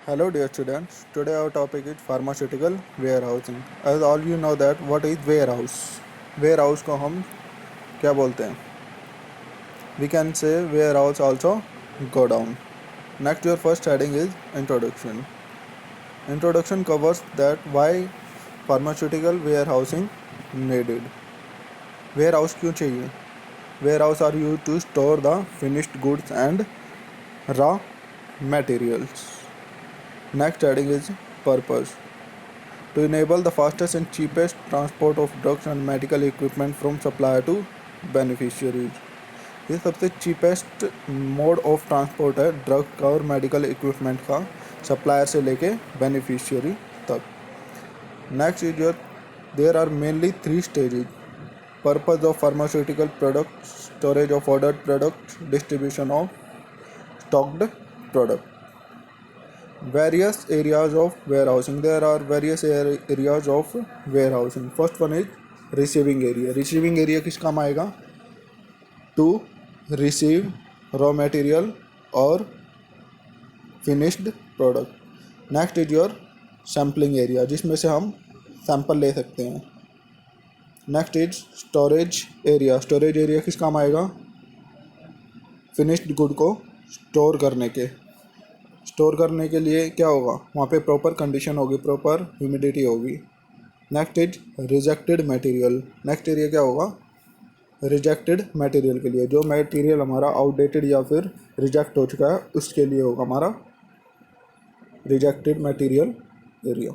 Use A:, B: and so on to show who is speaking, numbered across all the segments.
A: Hello dear students, today our topic is pharmaceutical warehousing. As all you know that what is warehouse? Warehouse को हम क्या बोलते हैं? We can say warehouse also go down. Next your first heading is introduction. Introduction covers that why pharmaceutical warehousing needed. Warehouse क्यों चाहिए? Warehouse are used to store the finished goods and raw materials. Next heading is purpose. To enable the fastest and cheapest transport of drugs and medical equipment from supplier to beneficiaries. ये सबसे cheapest mode of transport है drug का और medical equipment का supplier से लेके beneficiary तक. Next is your there are mainly 3 stages. Purpose of pharmaceutical product, storage of ordered product, distribution of stocked product. Various areas of warehousing. There are various areas of warehousing. First one is receiving area. Receiving area किस काम आएगा? To receive raw material or finished product. Next is your sampling area, जिसमें से हम sample ले सकते हैं. Next is storage area. Storage area किस काम आएगा? फिनिश्ड गुड को स्टोर करने के. स्टोर करने के लिए क्या होगा? वहाँ पे प्रॉपर कंडीशन होगी, प्रॉपर ह्यूमिडिटी होगी. Next is rejected material. Next area क्या होगा? रिजेक्टेड मटेरियल के लिए. जो मटेरियल हमारा आउटडेटेड या फिर रिजेक्ट हो चुका है उसके लिए होगा हमारा rejected material area.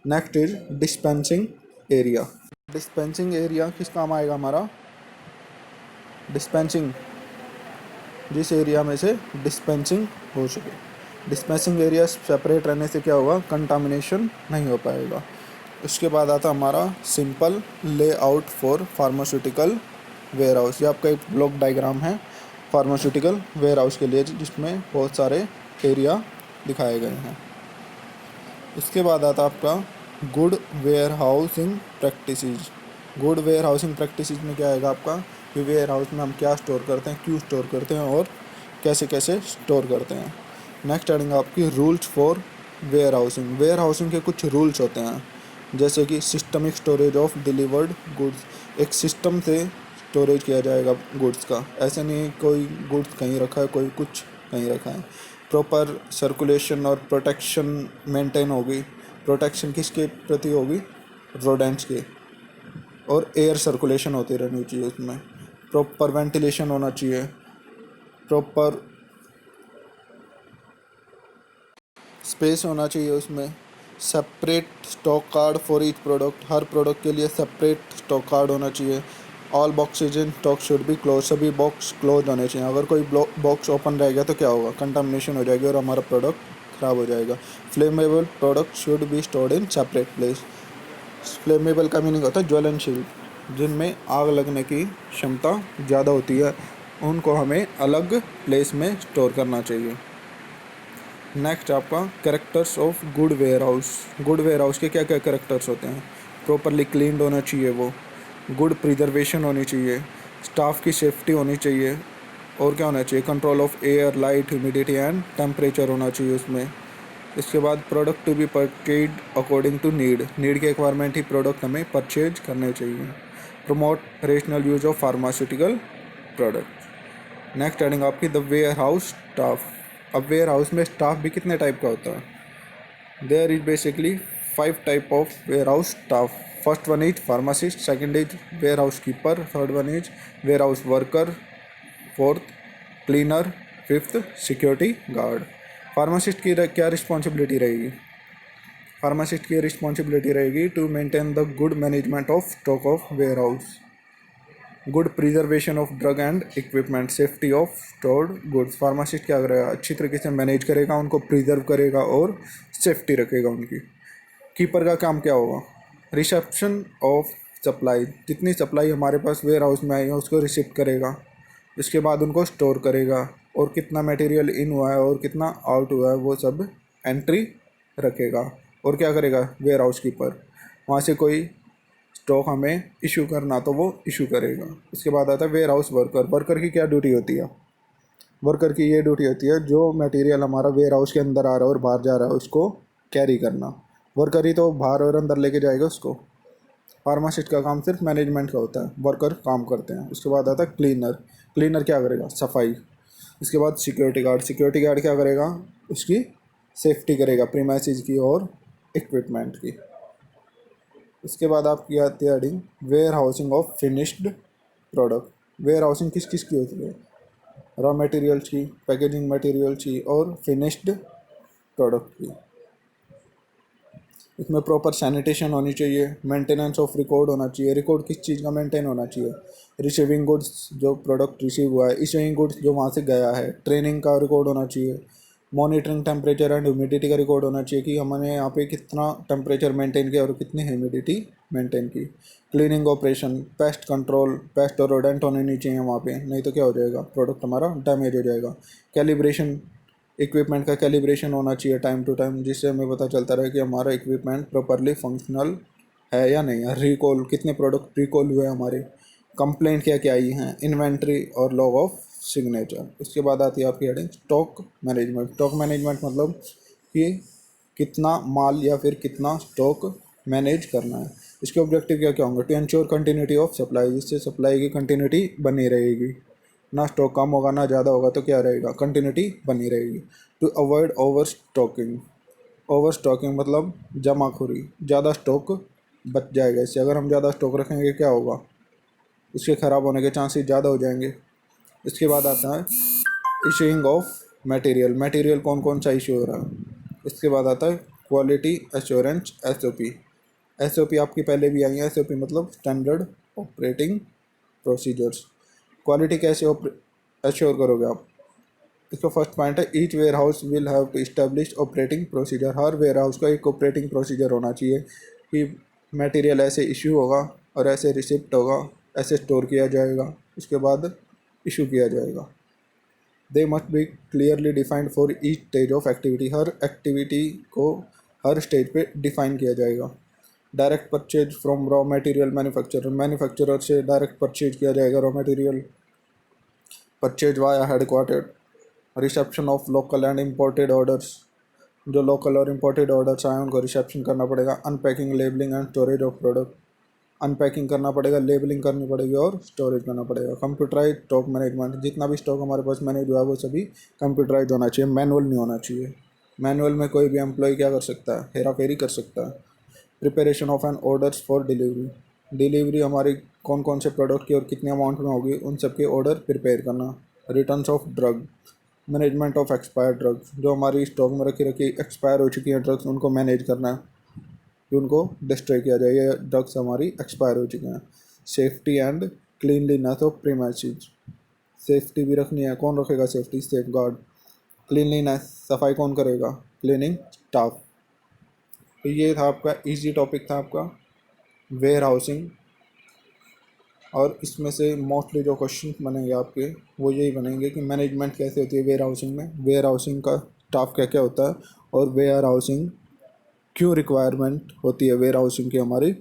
A: Next is dispensing area. Dispensing area किस काम आएगा हमारा? डिस्पेंसिंग, जिस एरिया में से डिस्पेंसिंग हो सके. डिस्पेंसिंग एरिया सेपरेट रहने से क्या होगा? कंटामिनेशन नहीं हो पाएगा. उसके बाद आता हमारा simple layout for pharmaceutical warehouse. ये आपका एक ब्लॉक डायग्राम है फार्मास्यूटिकल वेयर हाउस के लिए, जिसमें बहुत सारे एरिया दिखाए गए हैं. इसके बाद आता आपका good warehousing practices. Good warehousing practices में क्या आएगा आपका? कि वेयर हाउस में हम क्या स्टोर करते हैं, क्यों स्टोर करते हैं और कैसे कैसे स्टोर करते हैं. नेक्स्ट आएंगे आपकी rules for warehousing. Warehousing के कुछ रूल्स होते हैं, जैसे कि systemic storage of delivered goods. एक सिस्टम से स्टोरेज किया जाएगा गुड्स का. ऐसे नहीं कोई गुड्स कहीं रखा है, कोई कुछ कहीं रखा है. प्रॉपर सर्कुलेशन और प्रोटेक्शन मेंटेन होगी. प्रोटेक्शन किसके प्रति होगी? रोडेंट्स के. और एयर सर्कुलेशन होती रहनी चाहिए उसमें. प्रॉपर वेंटिलेशन होना चाहिए. प्रॉपर स्पेस होना चाहिए उसमें. Separate stock card for each product. Her product के लिए सेपरेट स्टॉक कार्ड होना चाहिए. All boxes in stock should be close. सभी बॉक्स क्लोज होने चाहिए. अगर कोई बॉक्स ओपन रहेगा तो क्या होगा? कंटामिनेशन हो जाएगी और हमारा प्रोडक्ट ख़राब हो जाएगा. Flammable product should be stored in separate place. Flammable का मीनिंग होता है ज्वलनशील, जिनमें आग लगने की क्षमता ज़्यादा होती है. उनको हमें अलग प्लेस में स्टोर करना चाहिए. नेक्स्ट आपका characters of good warehouse. Good warehouse के क्या क्या कैरेक्टर्स होते हैं? प्रॉपरली क्लीन्ड होना चाहिए वो. गुड प्रिजर्वेशन होनी चाहिए. स्टाफ की सेफ्टी होनी चाहिए. और क्या होना चाहिए? Control of air, light, humidity and temperature होना चाहिए उसमें. इसके बाद product to be purchase according to need. Need के रिक्वायरमेंट ही प्रोडक्ट हमें परचेज करने चाहिए. Promote rational use of pharmaceutical product. Next adding आपकी द वेयर हाउस स्टाफ. अब वेयर हाउस में स्टाफ भी कितने टाइप का होता है? There is basically 5 type of warehouse staff. First one is pharmacist. Second is warehouse keeper. Third one is warehouse worker. Fourth cleaner. Fifth security guard. Pharmacist की क्या responsibility रहेगी? Pharmacist की responsibility रहेगी to maintain the good management of stock of warehouse, good preservation of drug and equipment, safety of stored goods. Pharmacist क्या करेगा? अच्छी तरीके से मैनेज करेगा, उनको प्रिजर्व करेगा और सेफ्टी रखेगा उनकी. कीपर का काम क्या होगा? Reception of supply. जितनी सप्लाई हमारे पास वेयर हाउस में आई है उसको रिसिप्ट करेगा. इसके बाद उनको स्टोर करेगा और कितना मटेरियल इन हुआ है और कितना आउट हुआ है वो सब एंट्री रखेगा. और क्या करेगा वेयर हाउस कीपर? वहाँ से कोई स्टॉक हमें इशू करना तो वो इशू करेगा. उसके बाद आता है वेयर हाउस वर्कर. वर्कर की क्या ड्यूटी होती है? वर्कर की ये ड्यूटी होती है जो मटेरियल हमारा वेयर हाउस के अंदर आ रहा है और बाहर जा रहा है उसको कैरी करना। वर्कर ही तो बाहर और अंदर लेके जाएगा उसको। फार्मासिस्ट का काम सिर्फ मैनेजमेंट का होता है, वर्कर काम करते हैं। उसके बाद आता है क्लीनर। क्लीनर क्या करेगा? सफाई। इसके बाद सिक्योरिटी गार्ड। सिक्योरिटी गार्ड क्या करेगा? उसकी सेफ्टी करेगा प्रीमाइसेस की और इक्विपमेंट की। इसके बाद आपकी आती है heading warehousing of finished product. Warehousing किस किस की होती है? रॉ मटेरियल्स की, पैकेजिंग मटेरियल्स की और फिनिश्ड प्रोडक्ट की। इसमें प्रॉपर सैनिटेशन होनी चाहिए, मेंटेनेंस ऑफ रिकॉर्ड होना चाहिए। रिकॉर्ड किस चीज़ का मेंटेन होना चाहिए? रिसीविंग गुड्स, जो प्रोडक्ट रिसीव हुआ है, इशूइंग गुड्स, जो वहाँ से गया है, ट्रेनिंग का रिकॉर्ड होना चाहिए, मॉनिटरिंग टेम्परेचर एंड ह्यूमिडिटी का रिकॉर्ड होना चाहिए कि हमने यहाँ पे कितना टेम्परेचर मेंटेन किया और कितनी ह्यूमिडिटी मेंटेन की। Cleaning operation, pest control, paste और रोडेंट होने नहीं चाहिए वहाँ पे, नहीं तो क्या हो जाएगा? प्रोडक्ट हमारा डैमेज हो जाएगा। कैलिब्रेशन, इक्विपमेंट का कैलिब्रेशन होना चाहिए टाइम टू टाइम, जिससे हमें पता चलता रहे कि हमारा इक्विपमेंट प्रॉपरली फंक्शनल है या नहीं है। रिकॉल, कितने प्रोडक्ट रिकॉल हुए हमारे, कंप्लेंट क्या क्या आई हैं, इन्वेंट्री और लॉग ऑफ सिग्नेचर। उसके बाद आती है आपकी heading stock management. Stock management मतलब कि कितना माल या फिर कितना स्टॉक मैनेज करना है। इसके ऑब्जेक्टिव क्या क्या होंगे? To ensure continuity of supply, जिससे सप्लाई की कंटिन्यूटी बनी रहेगी। ना स्टॉक कम होगा ना ज़्यादा होगा, तो क्या रहेगा? कंटिन्यूटी बनी रहेगी। To avoid overstocking. Overstocking मतलब जमाखोरी, ज़्यादा स्टॉक बच जाएगा इससे। अगर हम ज़्यादा स्टॉक रखेंगे क्या होगा? उसके ख़राब होने के चांसेस ज़्यादा हो जाएंगे। इसके बाद आता है इशूइंग ऑफ मटेरियल। मटेरियल कौन कौन सा इशू हो रहा है? इसके बाद आता है क्वालिटी एश्योरेंस, एसओपी। एसओपी आपकी पहले भी आई है। एसओपी मतलब स्टैंडर्ड ऑपरेटिंग प्रोसीजर्स। क्वालिटी कैसे एश्योर करोगे आप? इसका फर्स्ट पॉइंट है each warehouse will have to establish operating procedure. हर वेयर हाउस का एक ऑपरेटिंग प्रोसीजर होना चाहिए कि मटेरियल ऐसे इशू होगा और ऐसे रिसिप्ट होगा, ऐसे स्टोर किया जाएगा, उसके बाद इशू किया जाएगा। They must be clearly defined for each stage of activity. Her activity को हर स्टेज पे डिफाइन किया जाएगा। Direct purchase from raw material manufacturer. Manufacturer से डायरेक्ट परचेज किया जाएगा raw material. Purchase via headquarter. Reception of local and imported orders. जो local और imported orders आए उनको रिसेप्शन करना पड़ेगा। Unpacking, labelling and storage of product. Unpacking करना पड़ेगा, लेबलिंग करनी पड़ेगी और स्टोरेज करना पड़ेगा। Computerise stock management. जितना भी स्टॉक हमारे पास मैनेज हुआ है वो सभी कंप्यूटराइज होना चाहिए, मैनुअल नहीं होना चाहिए। मैनुअल में कोई भी एम्प्लॉय क्या कर सकता है? हेरा फेरी कर सकता है। Preparation of an orders for delivery. Delivery हमारी कौन कौन से प्रोडक्ट की और कितने अमाउंट में होगी उन सब के ऑर्डर प्रिपेयर करना। Returns of drug. Management of expired drugs. जो हमारी स्टॉक में रखी रखी एक्सपायर हो चुकी हैं ड्रग्स, उनको मैनेज करना है कि उनको डिस्ट्रॉय किया जाए। ये ड्रग्स हमारी एक्सपायर हो चुके हैं। Safety and cleanliness of premises. Safety भी रखनी है। कौन रखेगा सेफ्टी? Safe guard. क्लीनलीनेस, सफाई कौन करेगा? Cleaning staff. तो ये था आपका इजी टॉपिक था आपका वेयर हाउसिंग। और इसमें से मोस्टली जो क्वेश्चन बनेंगे आपके वो यही बनेंगे कि मैनेजमेंट कैसे होती है वेयर हाउसिंग में, वेयर हाउसिंग का स्टाफ क्या क्या होता है और वेयर हाउसिंग क्यों रिक्वायरमेंट होती है वेयर हाउसिंग की हमारी